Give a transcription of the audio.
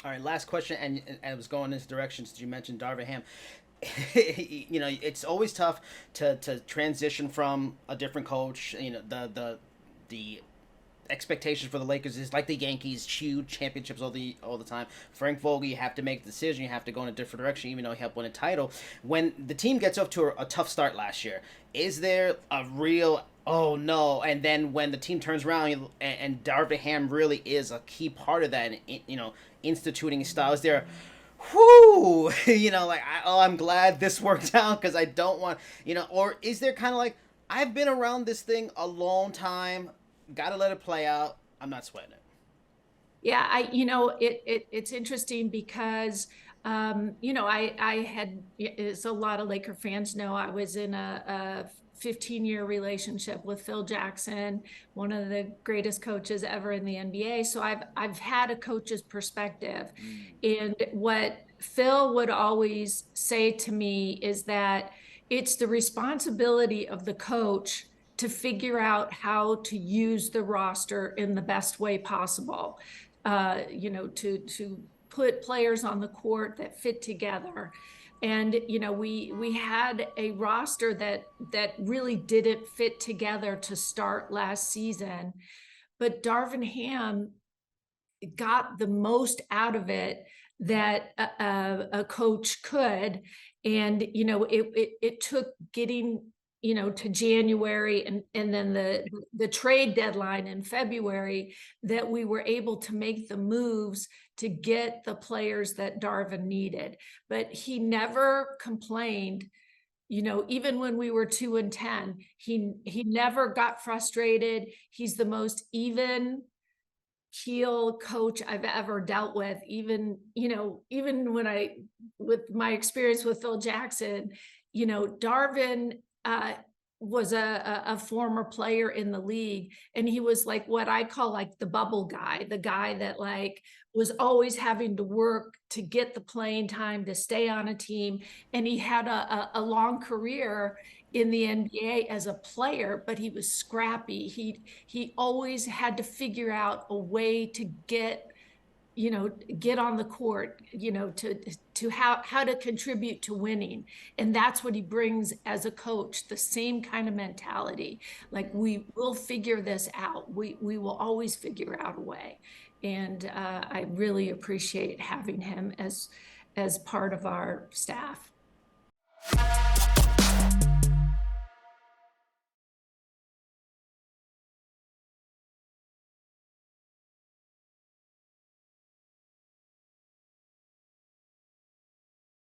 All right, last question, and I was going in this direction since you mentioned Darvin Ham. It's always tough to transition from a different coach. The expectations for the Lakers is like the Yankees, huge championships all the time. Frank Vogel, you have to make a decision. You have to go in a different direction, even though he helped win a title. When the team gets off to a tough start last year, is there a real oh no? And then when the team turns around and Darvin Ham really is a key part of that, and instituting style, is there? Whoo, I'm glad this worked out because I don't want, or is there kind of like, I've been around this thing a long time, gotta let it play out. I'm not sweating it. Yeah, it's interesting because, I had, as a lot of Laker fans know, I was in a 15-year relationship with Phil Jackson, one of the greatest coaches ever in the NBA. So I've had a coach's perspective. Mm. And what Phil would always say to me is that it's the responsibility of the coach to figure out how to use the roster in the best way possible, to put players on the court that fit together. And we had a roster that really didn't fit together to start last season, but Darvin Ham got the most out of it that a coach could. And it took getting to January, and then the trade deadline in February, that we were able to make the moves to get the players that Darvin needed. But he never complained. Even when we were 2-10, he never got frustrated. He's the most even heel coach I've ever dealt with. Even when with my experience with Phil Jackson, Darvin was a former player in the league, and he was like what I call like the bubble guy, the guy that like was always having to work to get the playing time to stay on a team. And he had a long career in the NBA as a player, but he was scrappy. He always had to figure out a way to get on the court, to how to contribute to winning. And that's what he brings as a coach, the same kind of mentality. Like, we will figure this out. We will always figure out a way. And I really appreciate having him as part of our staff.